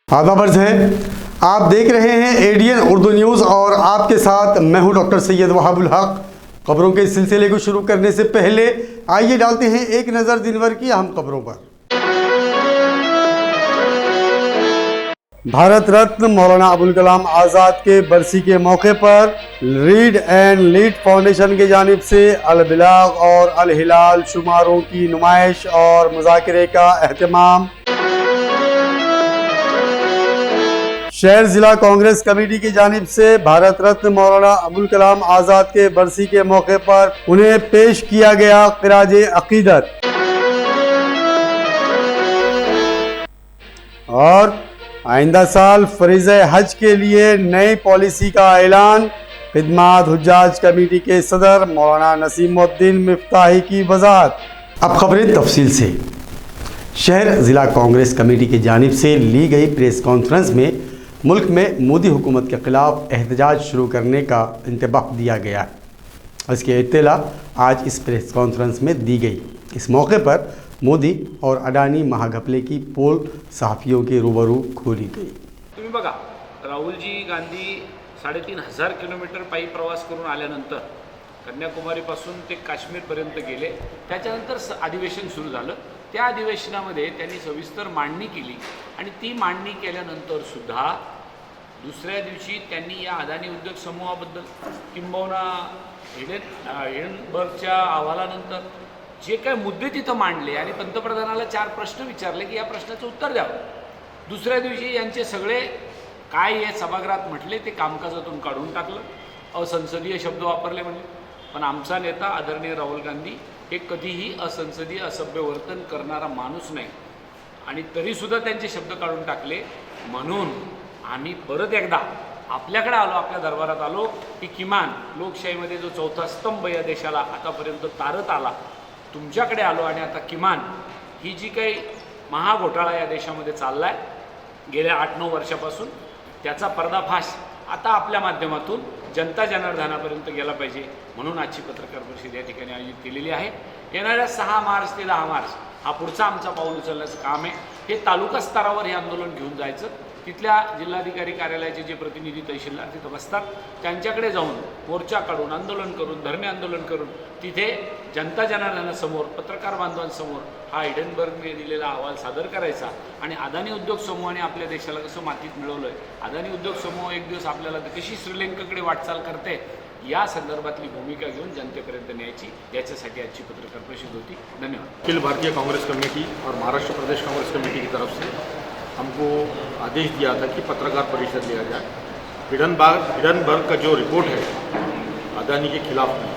आदाब अर्ज़ है, आप देख रहे हैं एडीएन उर्दू न्यूज़ और आपके साथ मैं हूं डॉक्टर सैयद वहाबुल हक। खबरों के सिलसिले को शुरू करने से पहले आइए डालते हैं एक नज़र दिन भर की अहम खबरों पर। भारत रत्न मौलाना अबुल कलाम आज़ाद के बरसी के मौके पर रीड एंड लीड फाउंडेशन की जानिब से अल-बिलाग और अल-हिलाल शुमारों की नुमाइश और मुज़ाकरे का एहतमाम। शहर ज़िला कांग्रेस कमेटी की जानिब से भारत रत्न मौलाना अबुल कलाम आज़ाद के बरसी के मौके पर उन्हें पेश किया गया ख़िराज अक़ीदत। और आइंदा साल फरीज़ हज के लिए नई पॉलिसी का ऐलान। खिदमत हुज्जाज कमेटी के सदर मौलाना नसीमुद्दीन मिफ्ताही की वज़ाहत। अब खबरें तफसील से। शहर ज़िला कांग्रेस कमेटी की जानिब से ली गई प्रेस कॉन्फ्रेंस में मुल्क में मोदी हुकूमत के ख़िलाफ़ एहतजाज शुरू करने का इंतबाह दिया गया है। इसकी इत्तला आज इस प्रेस कॉन्फ्रेंस में दी गई। इस मौके पर मोदी और अडानी महाघपले की पोल सहाफ़ियों के रूबरू खोली गई। तुम्ही बघा, राहुलजी गांधी 3,500 किलोमीटर पायी प्रवास करून आल्यानंतर कन्याकुमारीपासून ते काश्मीरपर्यंत गेले। त्याच्यानंतर अधिवेशन सुरू झालं। त्या अधिवेशनामध्ये त्यांनी सविस्तर मांडणी केली आणि ती मांडणी केल्यानंतर सुद्धा दुसऱ्या दिवशी त्यांनी या अदानी उद्योग समूहाबद्दल किंबहुना हिडनबर्गच्या अहवालानंतर जे काही मुद्दे तिथं मांडले आणि पंतप्रधानाला 4 प्रश्न विचारले की या प्रश्नाचं उत्तर द्यावं। दुसऱ्या दिवशी यांचे सगळे काय हे सभागृहात म्हटले ते कामकाजातून काढून टाकलं। असंसदीय शब्द वापरले म्हणजे, पण आमचा नेता आदरणीय राहुल गांधी हे कधीही असंसदीय असभ्य वर्तन करणारा माणूस नाही आणि तरीसुद्धा त्यांचे शब्द काढून टाकले। म्हणून आम्ही परत एकदा आपल्याकडे आलो, आपल्या दरबारात आलो की किमान लोकशाहीमध्ये जो चौथा स्तंभ या देशाला आतापर्यंत तारत आला, तुमच्याकडे आलो आणि आता किमान ही जी काही महाघोटाळा या देशामध्ये चालला आहे गेल्या 8-9 वर्षापासून, त्याचा पर्दाफाश आता आपल्या माध्यमातून जनता जनार्दनापर्यंत गेला पाहिजे। म्हणून आजची पत्रकार परिषद या ठिकाणी आयोजित केलेली आहे। येणाऱ्या 6 मार्च ते 10 मार्च हा पुढचा आमचा पाऊल उचलण्याचं काम आहे। हे तालुका स्तरावर हे आंदोलन घेऊन जायचं। तिथल्या जिल्हाधिकारी कार्यालयाचे जे प्रतिनिधी तहसीलदार तिथं बसतात त्यांच्याकडे जाऊन मोर्चा काढून आंदोलन करून धरणे आंदोलन करून तिथे जनता जनार्दनासमोर पत्रकार बांधवांसमोर हा हिडनबर्गने दिलेला अहवाल सादर करायचा आणि अदानी उद्योग समूहाने आपल्या देशाला कसं मातीत मिळवलं आहे, अदानी उद्योग समूह एक दिवस आपल्याला कशी श्रीलंकेकडे वाटचाल करते या संदर्भातली भूमिका घेऊन जनतेपर्यंत न्यायची, याच्यासाठी आजची पत्रकार परिषद होती। धन्यवाद। अखिल भारतीय कांग्रेस कमेटी और महाराष्ट्र प्रदेश कांग्रेस कमेटी की तरफ से हमको आदेश दिया था कि पत्रकार परिषद लिया जाए। हिडनबर्ग का जो रिपोर्ट है अदानी के खिलाफ में,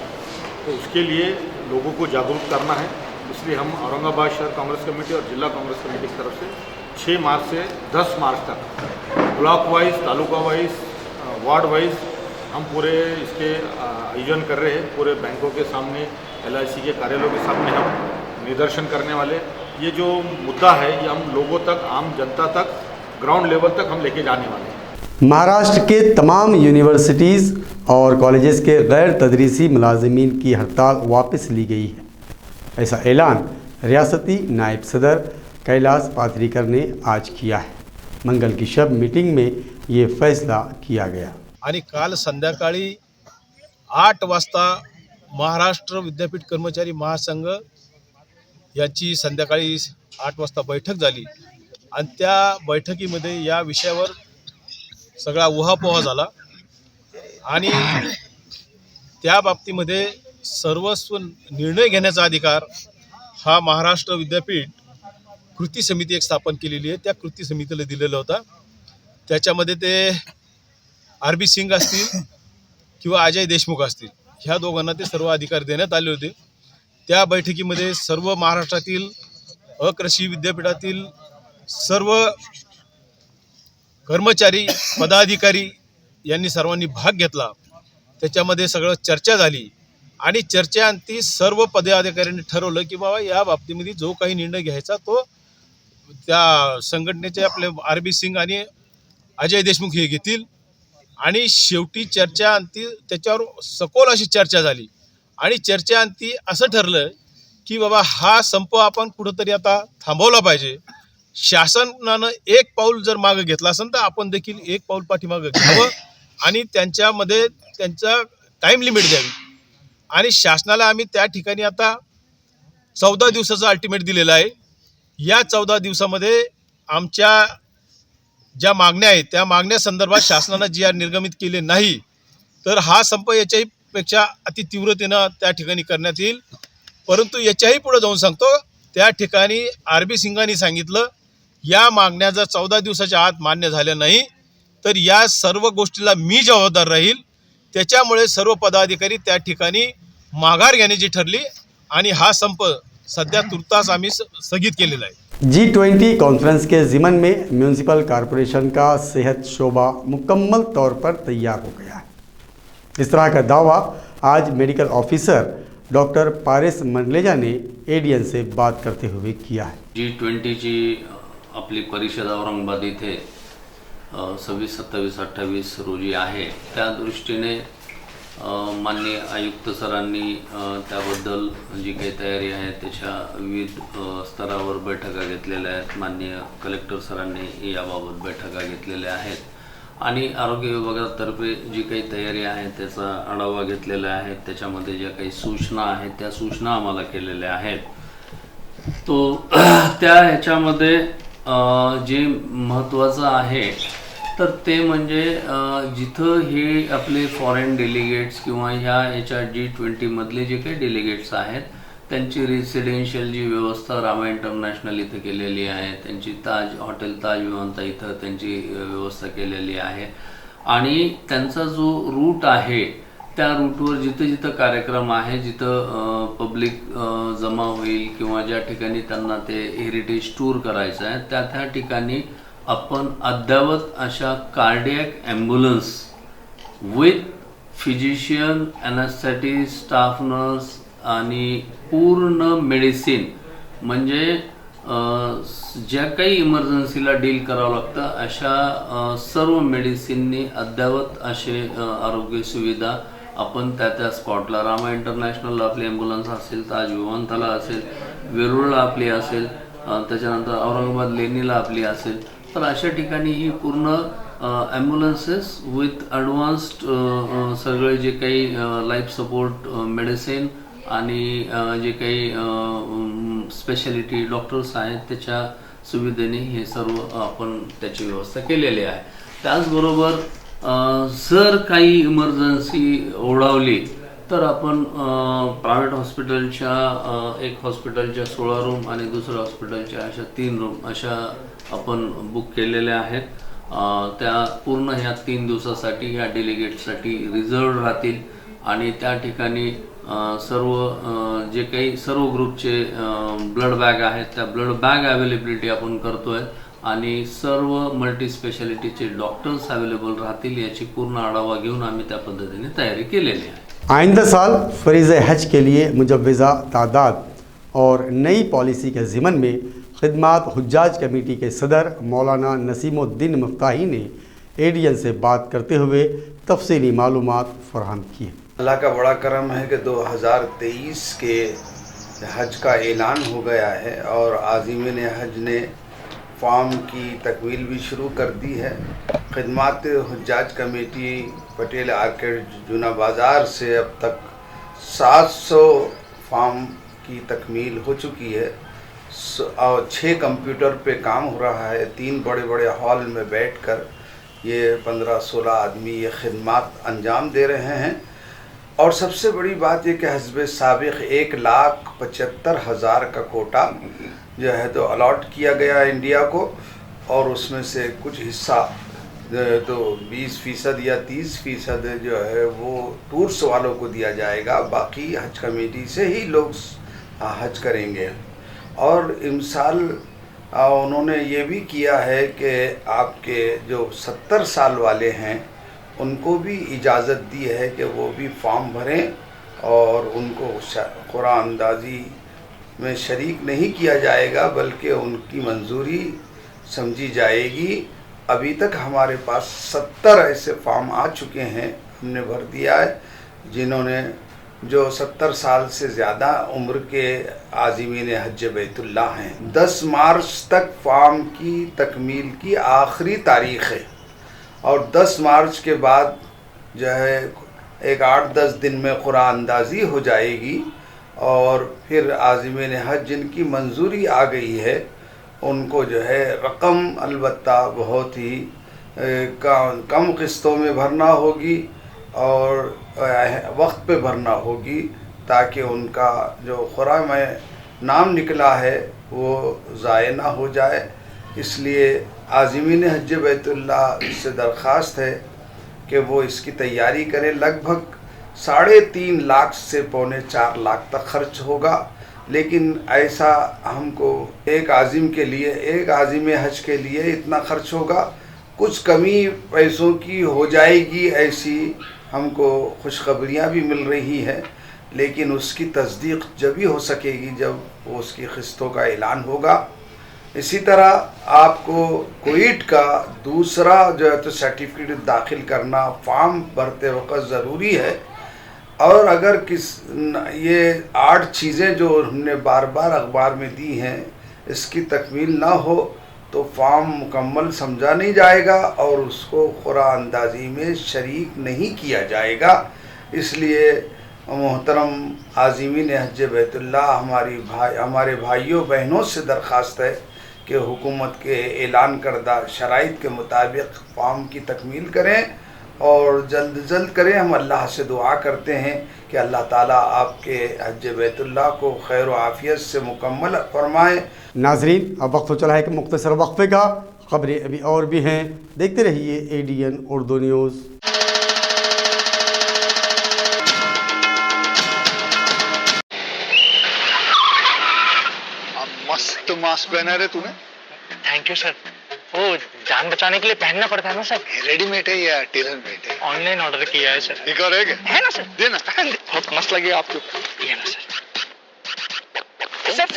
तो उसके लिए लोगों को जागरूक करना है। इसलिए हम औरंगाबाद शहर कांग्रेस कमेटी और जिला कांग्रेस कमेटी की तरफ से 6 मार्च से 10 मार्च तक ब्लॉक वाइज, तालुका वाइज, वार्ड वाइज हम पूरे इसके आयोजन कर रहे हैं। पूरे बैंकों के सामने, LIC के कार्यालयों के सामने हम निदर्शन करने वाले। ये जो मुद्दा है ये हम लोगों तक, आम जनता तक, ग्राउंड लेवल तक हम लेके जाने वाले हैं। महाराष्ट्र के तमाम यूनिवर्सिटीज़ और कॉलेजेस के गैर तदरीसी मुलाजिमीन की हड़ताल वापस ली गई है। ऐसा ऐलान रियासती नायब सदर कैलाश पाथरीकर ने आज किया है। मंगल की शब मीटिंग में ये फैसला किया गया। आणि काल संध्याकाळी 8 वाजता महाराष्ट्र विद्यापीठ कर्मचारी महासंघ याची संध्याकाळी 8 वाजता बैठक झाली आणि त्या बैठकीमध्ये या विषयावर सगळा उहापोहा झाला आणि त्या बाबतीमध्ये सर्वस्व निर्णय घेण्याचा अधिकार हा महाराष्ट्र विद्यापीठ कृती समिती एक स्थापन केलेली आहे, त्या कृती समितीला दिलेला होता। त्याच्यामध्ये ते RB सिंग असतील किंवा अजय देशमुख असतील, ह्या दोघांना ते सर्व अधिकार देण्यात आले होते। त्या बैठकीमध्ये सर्व महाराष्ट्रातील अकृषी विद्यापीठातील सर्व कर्मचारी, पदाधिकारी यांनी सर्वांनी भाग घेतला। त्याच्यामध्ये सगळं चर्चा झाली आणि चर्चेअंती सर्व पदाधिकाऱ्यांनी ठरवलं की बाबा या बाबतीमध्ये जो काही निर्णय घ्यायचा तो त्या संघटनेचे आपले RB सिंग आणि अजय देशमुख हे घेतील। आणि शेवटी चर्चेअंती त्याच्यावर सखोल अशी चर्चा झाली आणि चर्चेअंती असं ठरलं की बाबा हा संप आपण कुठंतरी आता थांबवला पाहिजे शासनानं एक पाऊल जर मागे घेतला असेल तर आपण देखील एक पाऊल पाठीमागे घ्यावं आणि त्यांच्यामध्ये त्यांचा टाइम लिमिट द्यावी. आणि शासनाला आम्ही त्या ठिकाणी आता 14 दिवसाचा अल्टिमेट दिलेला आहे. या 14 दिवसामध्ये आमच्या ज्या मागण्या आहेत त्या मागण्या संदर्भात शासनानं जी आर निर्गमित केले नाही तर हा संप याच्याही पेक्षा अति तीव्रतेनं त्या ठिकाणी करण्यात येईल. परंतु याच्याही पुढे जाऊन सांगतो, त्या ठिकाणी आर.बी. सिंगांनी सांगितलं या मागण्या जर 14 दिवसाच्या आत मान्य झाल्या नाही तर या सर्व गोष्टीला मी जबाबदार राहील. त्याच्यामुळे सर्व पदाधिकारी त्या ठिकाणी माघार घेण्याची ठरली आणि हा संप सध्या तुर्तास आम्ही स्थगित केलेला आहे. G20 कॉन्फ्रेंस के ज़िमन में म्यूनिसिपल कॉरपोरेशन का सेहत शोबा मुकम्मल तौर पर तैयार हो गया है. इस तरह का दावा आज मेडिकल ऑफिसर डॉक्टर पारिस मंडलेजा ने एडीएन से बात करते हुए किया है. G20ची आपली परिषद औरंगाबाद इथे 26, 27, 28 रोजी आहे. त्या दृष्टीने माननीय आयुक्त सरांनी त्याबद्दल जी काही तयारी आहे त्याच्या विविध स्तरावर बैठका घेतलेल्या आहेत. माननीय कलेक्टर सरांनी याबाबत बैठका घेतलेल्या आहेत आणि आरोग्य विभागातर्फे जी काही तयारी आहे त्याचा आढावा घेतलेला आहे. त्याच्यामध्ये ज्या काही सूचना आहेत त्या सूचना आम्हाला केलेल्या आहेत. तो त्या ह्याच्यामध्ये जे महत्त्वाचं आहे तर ते म्हणजे जिथं हे आपले फॉरेन डेलिगेट्स किंवा याच्या G20मधले जे काही डेलिगेट्स आहेत त्यांची रेसिडेन्शियल जी व्यवस्था रामा इंटरनॅशनल इथं केलेली आहे. त्यांची हॉटेल ताज विमानतळ इथं त्यांची व्यवस्था केलेली आहे आणि त्यांचा जो रूट आहे त्या रूटवर जिथं जिथं कार्यक्रम आहे, जिथं पब्लिक जमा होईल किंवा ज्या ठिकाणी त्यांना ते हेरिटेज टूर करायचं आहे त्या ठिकाणी आपण अद्ययावत अशा cardiac ambulance with physician, anaesthetic, staff nurse आणि पूर्ण मेडिसिन म्हणजे ज्या काही इमर्जन्सीला डील करावं लागतं अशा सर्व मेडिसिननी अद्ययावत असे आरोग्य सुविधा आपण त्या स्पॉटला रामा इंटरनॅशनलला आपली ॲम्ब्युलन्स असेल, ताज विमानतळला असेल, वेरूळला आपली असेल, त्याच्यानंतर औरंगाबाद लेणीला आपली असेल तर अशा ठिकाणी ही पूर्ण ॲम्ब्युलन्सेस विथ ॲडव्हान्स्ड सगळे जे काही लाईफ सपोर्ट मेडिसिन आणि जे काही स्पेशालिटी डॉक्टर्स आहेत त्याच्या सुविधेने हे सर्व आपण त्याची व्यवस्था केलेली आहे. त्याचबरोबर जर काही इमर्जन्सी ओढावली तर आपण प्रायव्हेट हॉस्पिटलच्या एक हॉस्पिटलच्या 16 रूम आणि दुसऱ्या हॉस्पिटलच्या अशा 3 रूम अशा आपण बुक केलेल्या आहेत. त्या पूर्ण ह्या 3 दिवसासाठी ह्या डेलिगेटसाठी रिझर्व राहतील आणि त्या ठिकाणी जे काही सर्व ग्रुपचे ब्लड बॅग आहेत त्या ब्लड बॅग अवेलेबिलिटी आपण करतोय आणि सर्व मल्टी स्पेशालिटीचे डॉक्टर्स अवेलेबल राहतील याची पूर्ण आढावा घेऊन आम्ही त्या पद्धतीने तयारी केलेली आहे. आइंदा साल फरीज़ हज के लिए मुजव्वज़ा तादाद और नई पॉलिसी के ज़िमन में खिदमत हुज्जाज कमेटी के सदर मौलाना नसीमुद्दीन मुफ्ताही ने एडीएन से बात करते हुए तफसीली मालूमात फराहम की. अल्लाह का बड़ा करम है कि 2023 के हज का ऐलान हो गया है और आज़िमीन हज ने फॉर्म की तकमील भी शुरू कर दी है. खिदमत हुज्जाज कमेटी पटेल आर्केड जूना बाज़ार से अब तक 700 फॉर्म की तकमील हो चुकी है और 6 कंप्यूटर पे काम हो रहा है. 3 बड़े बड़े हॉल में बैठकर ये 15-16 आदमी ये खिदमत अंजाम दे रहे हैं. और सबसे बड़ी बात ये कि हस्ब साबिक़ 1,75,000 का कोटा जो है तो अलॉट किया गया इंडिया को और उसमें से कुछ हिस्सा तो 20% या 30% जो है वो टूर्स वालों को दिया जाएगा. बाकी हज कमेटी से ही लोग हज करेंगे. और इमसाल उन्होंने ये भी किया है कि आपके जो 70 साल वाले हैं उनको भी इजाज़त दी है कि वो भी फॉर्म भरें और उनको कुरान अंदाज़ी में शरीक नहीं किया जाएगा बल्कि उनकी मंजूरी समझी जाएगी. अभी तक हमारे पास 70 ऐसे फॉर्म आ चुके हैं, हमने भर दिया है. जिन्होंने जो 70 साल से ज़्यादा उम्र के आज़िमीन हज बैतुल्ला हैं। 10 मार्च तक फार्म की तकमील की आखिरी तारीख़ है और 10 मार्च के बाद जो है एक 8-10 दिन में कुरान अंदाज़ी हो जाएगी और फिर आज़िमीन हज जिनकी मंजूरी आ गई है उनको जो है रकम अलबत्ता बहुत ही कम किस्तों में भरना होगी और वक्त पे भरना होगी ताकि उनका जो खुरा में नाम निकला है वो ज़ाय ना हो जाए। इसलिए आज़िमीन हज बैतुल्ला से दरख्वास्त है कि वो इसकी तैयारी करें। लगभग 3.5 लाख से 3.25 लाख तक खर्च होगा, लेकिन ऐसा हमको एक आज़िम के लिए, एक आज़िम हज के लिए इतना खर्च होगा। कुछ कमी पैसों की हो जाएगी ऐसी हमको खुशखबरियाँ भी मिल रही हैं, लेकिन उसकी तस्दीक जब भी हो सकेगी जब उसकी किस्तों का ऐलान होगा। इसी तरह आपको कोविड का दूसरा जो है तो सर्टिफिकेट दाखिल करना फॉर्म भरते वक्त ज़रूरी है और अगर ये 8 चीज़ें जो हमने बार बार अखबार में दी हैं इसकी तकमील ना हो तो फॉर्म मुकम्मल समझा नहीं जाएगा और उसको खुरा अंदाज़ी में शरीक नहीं किया जाएगा। इसलिए मोहतरम आज़िमीन हज बैतुल्ला हमारे भाइयों बहनों से दरख्वास्त है कि हुकूमत के ऐलान करदा शराइत के मुताबिक फॉर्म की तकमील करें और जल्द करें। हम अल्लाह से दुआ करते हैं कि अल्लाह ताला आपके हज बैतुल्ला को खैर व आफियत से मुकम्मल फरमाए। नाजरीन, अब वक्त हो चला है कि मुख्तसर वक्फे का, खबरें अभी और भी हैं, देखते रहिए ADN उर्दू न्यूज़। मस्त मास्क पहना रे तूने। Thank you sir. वो जान बचाने के लिए पहनना पड़ता है ना सर। रेडीमेड है या टेलर मेड है? ऑनलाइन ऑर्डर किया है सर। एक और है क्या? है ना सर। देना। बहुत मस्त लगे आपको। ये ना सर।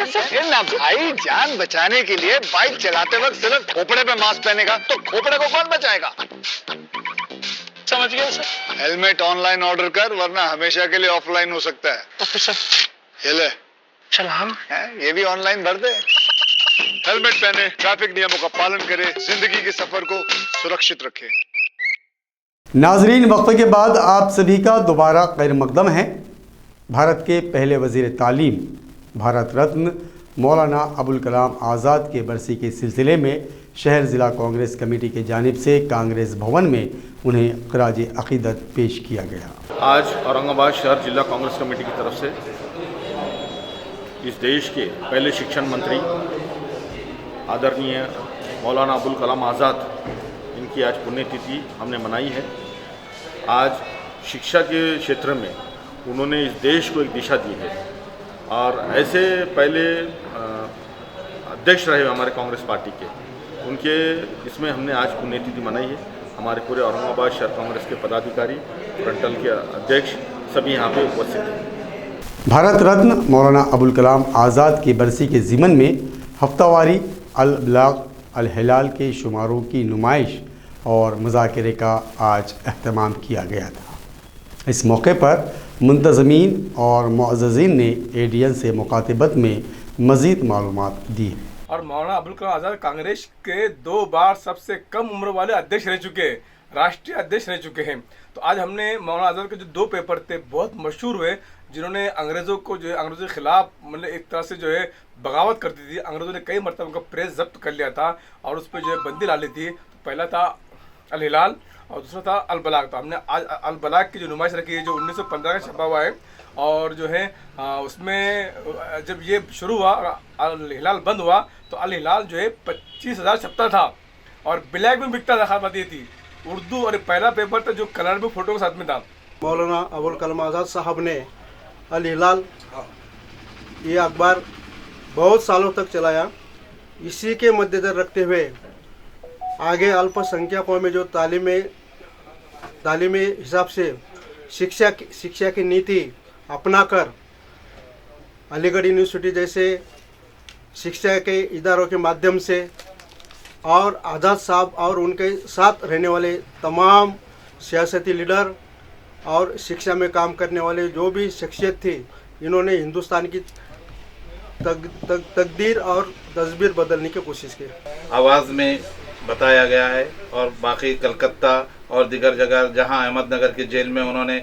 सर ये ना भाई, जान बचाने के लिए बाइक चलाते वक्त सिर्फ खोपड़े पे मास्क पहनेगा तो खोपड़े को कौन बचाएगा? समझ गया सर। हेलमेट ऑनलाइन ऑर्डर कर वरना हमेशा के लिए ऑफलाइन हो सकता है। Okay sir. ये ले चल हम ये भी ऑनलाइन भर दे। हेलमेट पहने, ट्रैफिक नियमों का पालन करे, जिंदगी के सफर को सुरक्षित रखे। नाजरीन, वक्फे के बाद आप सभी का दोबारा खैर मकदम है। भारत के पहले वज़ीर तालीम, भारत रत्न मौलाना अबुल कलाम आज़ाद के बरसी के सिलसिले में शहर ज़िला कांग्रेस कमेटी की जानिब से कांग्रेस भवन में उन्हें खराज अक़ीदत पेश किया गया। आज औरंगाबाद शहर जिला कांग्रेस कमेटी की तरफ से इस देश के पहले शिक्षण मंत्री आदरणीय मौलाना अबुल कलाम आज़ाद, इनकी आज पुण्यतिथि हमने मनाई है। आज शिक्षा के क्षेत्र में उन्होंने इस देश को एक दिशा दी है और ऐसे पहले अध्यक्ष रहे हमारे कांग्रेस पार्टी के, उनके इसमें हमने आज पुण्यतिथि मनाई है। हमारे पूरे औरंगाबाद शहर कांग्रेस के पदाधिकारी, फ्रंटल के अध्यक्ष सभी यहाँ पे उपस्थित हैं। भारत रत्न मौलाना अबुल कलाम आज़ाद की बरसी के ज़िमन में हफ्तावारी अल-बलाग अल-हिलाल के शुमारों की नुमाइश और मुज़ाकरे का आज अहतमाम किया गया था। इस मौके पर मुंतज़मीन और मुअज़्ज़ज़ीन ने ADN से मुखातिबत में मज़ीद मालूमात दी है। और मौलाना अबुल कलाम आज़ाद कांग्रेस के 2 बार सबसे कम उम्र वाले अध्यक्ष रह चुके हैं, राष्ट्रीय अध्यक्ष रह चुके हैं। तो आज हमने मौलाना आज़ाद के जो 2 पेपर थे बहुत मशहूर हुए, जिन्होंने अंग्रेज़ों को जो है अंग्रेज़ों के ख़िलाफ़ मतलब एक तरह से जो है बगावत करती थी। अंग्रेज़ों ने कई मरतबा उनका प्रेस जब्त कर लिया था और उस पर जो है बंदी ला ली थी। तो पहला था अल-हिलाल और दूसरा था अल-बलाग। तो हमने आज अल-बलाग की जो नुमाइश रखी है जो 1915 का छपा हुआ है और जो है उसमें जब ये शुरू हुआ अल-हिलाल बंद हुआ तो अल-हिलाल जो है 25,000 छपता था और ब्लैक में बिकता था। बात ये थी उर्दू और पहला पेपर था जो कलर में फ़ोटो के साथ में था। मौलाना अबुल कलाम आज़ाद साहब ने अल-हिलाल ये अखबार बहुत सालों तक चलाया। इसी के मद्देनज़र रखते हुए आगे अल्पसंख्यकों में जो तालीमी हिसाब से शिक्षा की नीति अपनाकर अलीगढ़ यूनिवर्सिटी जैसे शिक्षा के इदारों के माध्यम से और आज़ाद साहब और उनके साथ रहने वाले तमाम सियासती लीडर और शिक्षा में काम करने वाले जो भी शख्सियत थे, इन्होंने हिंदुस्तान की तकदीर और तस्वीर बदलने की कोशिश की। आवाज़ में बताया गया है और बाकी कलकत्ता और दीगर जगह जहां अहमदनगर की जेल में उन्होंने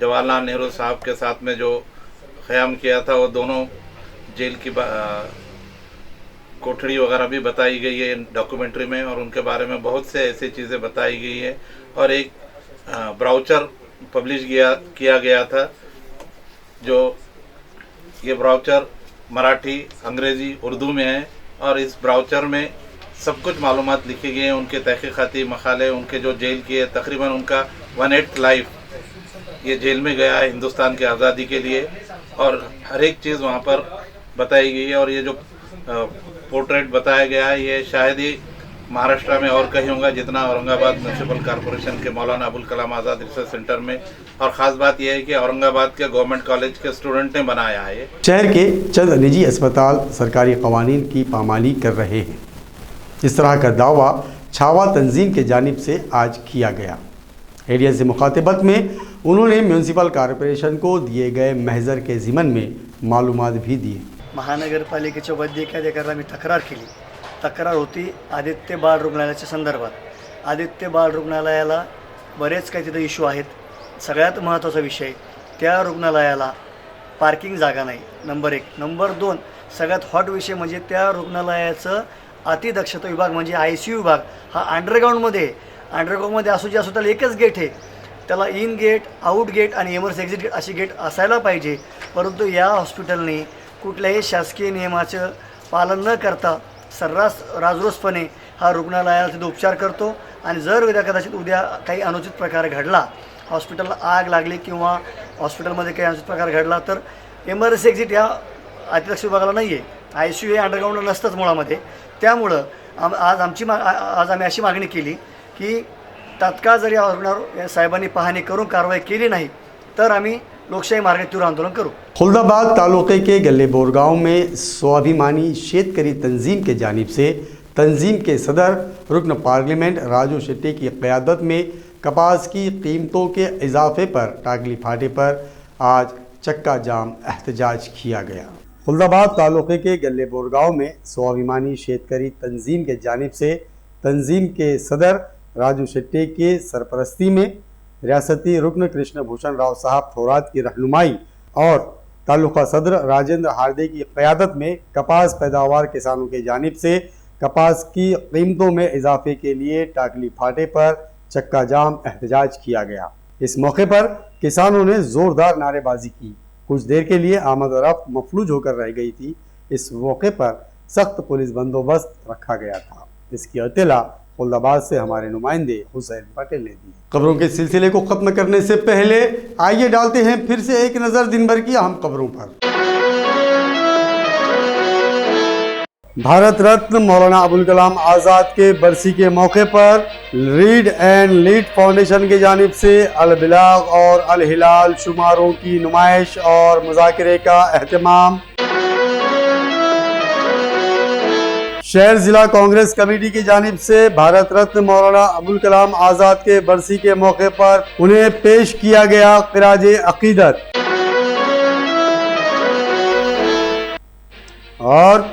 जवाहरलाल नेहरू साहब के साथ में जो क़याम किया था, वो दोनों जेल की कोठड़ी वगैरह भी बताई गई है डॉक्यूमेंट्री में, और उनके बारे में बहुत से ऐसी चीज़ें बताई गई है। और एक ब्राउचर पब्लिश किया गया था, जो ये ब्राउचर मराठी, अंग्रेज़ी, उर्दू में है, और इस ब्राउचर में सब कुछ मालूमात लिखी गई हैं, उनके तहक़ीक़ाती मक़ाले, उनके जो जेल की है, तकरीबन उनका 1/8 लाइफ ये जेल में गया है हिंदुस्तान की आज़ादी के लिए, और हर एक चीज़ वहाँ पर बताई गई है। और ये जो पोर्ट्रेट बताया गया है, ये शायद ही महाराष्ट्र में और कहीं होगा जितना औरंगाबाद म्यूनसिपल कॉरपोरेशन के मौलाना अबुल कलाम आज़ाद रिसर्च सेंटर में। और ख़ास बात यह है कि औरंगाबाद के गवर्नमेंट कॉलेज के स्टूडेंट ने बनाया है। शहर के चंद निजी अस्पताल सरकारी कवानीन की पामाली कर रहे हैं, इस तरह का दावा छावा तंजीम के जानिब से आज किया गया। एडियन से मुखातिबत में उन्होंने म्यूनसिपल कॉरपोरेशन को दिए गए महजर के ज़िमन में मालूमात भी दिए। महानगरपालिकेच्या वैद्यकीय मी तक्रार केली। तक्रार होती आदित्य बाळ रुग्णालयाच्या संदर्भात। आदित्य बाळ रुग्णालयाला बरेच काही तिथे इश्यू आहेत। सगळ्यात महत्त्वाचा विषय, त्या रुग्णालयाला पार्किंग जागा नाही, नंबर 1। नंबर 2, सगळ्यात हॉट विषय म्हणजे त्या रुग्णालयाचं अतिदक्षता विभाग म्हणजे ICU विभाग हा अंडरग्राऊंडमध्ये असो जे असो त्याला एकच गेट आहे, त्याला इन गेट, आउट गेट आणि इमर्जन्सी एक्झिट गेट अशी गेट असायला पाहिजे। परंतु या हॉस्पिटलने कुठल्याही शासकीय नियमाचं पालन न करता सर्रास राजरोसपणे हा रुग्णालयाला तिथे उपचार करतो। आणि जर उद्या कदाचित उद्या काही अनुचित प्रकार घडला, हॉस्पिटलला आग लागली किंवा हॉस्पिटलमध्ये काही अनुचित प्रकार घडला, तर इमर्जन्सी एक्झिट या अतिदक्षता विभागाला नाही आहे। ICU हे अंडरग्राऊंडला नसतंच मुळामध्ये। त्यामुळं आज आम्ही अशी मागणी केली की तात्काळ जर या रुग्णावर साहेबांनी पाहणी करून कारवाई केली नाही तर आम्ही लोकशाही मार्ग तीव्र आंदोलन करूँ। खुलदाबाद तालुके के गल्लेबोर गांव में स्वाभिमानी शेतकरी तंजीम के जानिब से तंजीम के सदर रुकन पार्लियामेंट राजू शेट्टी की क़यादत में कपास की कीमतों के इजाफे पर टागली फाटे पर आज चक्का जाम एहतजाज किया गया। खुलदाबाद तालुके के गल्लेबोर गांव में स्वाभिमानी शेतकरी तंजीम के जानिब से तंजीम के सदर राजू शेट्टी के सरपरस्ती में रियासती रुकन कृष्ण भूषण राव साहब थोरात की रहनुमाई और तालुका सदर राजेंद्र हार्दे की क़यादत में कपास पैदावार किसानों के जानिब से कपास की कीमतों में इजाफे के लिए टाकली फाटे पर चक्का जाम एहतजाज किया गया। इस मौके पर किसानों ने ज़ोरदार नारेबाजी की। कुछ देर के लिए आमद और रफ्त मफलूज होकर रह गई थी। इस मौके पर सख्त पुलिस बंदोबस्त रखा गया था। इसकी इत्तला खुलदाबाद से हमारे नुमाइंदे हुसैन पटेल ने दी। खबरों के सिलसिले को खत्म करने से पहले आइए डालते हैं फिर से एक नज़र दिन भर की अहम खबरों पर। भारत रत्न मौलाना अबुल कलाम आज़ाद के बरसी के मौके पर रीड एंड लीड फाउंडेशन की जानिब से अल बिलाग और अल हिलाल शुमारों की नुमाइश और मुज़ाकरे का एहतमाम। शहर ज़िला कांग्रेस कमेटी की जानिब से भारत रत्न मौलाना अबुल कलाम आज़ाद के बरसी के मौके पर उन्हें पेश किया गया ख़िराज अक़ीदत। और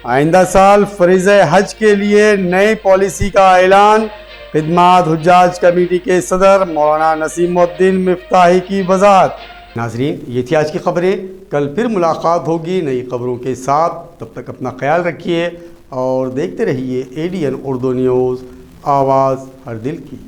आइंदा साल फरीज़ हज के लिए नई पॉलिसी का ऐलान, खिदमत हुज्जाज कमेटी के सदर मौलाना नसीमुद्दीन मिफ्ताही की वज़ाहत। नाज़रीन, ये थी आज की खबरें। कल फिर मुलाकात होगी नई खबरों के साथ। तब तक अपना ख्याल रखिए और देखते रहिए ADN उर्दू न्यूज़, आवाज़ हर दिल की।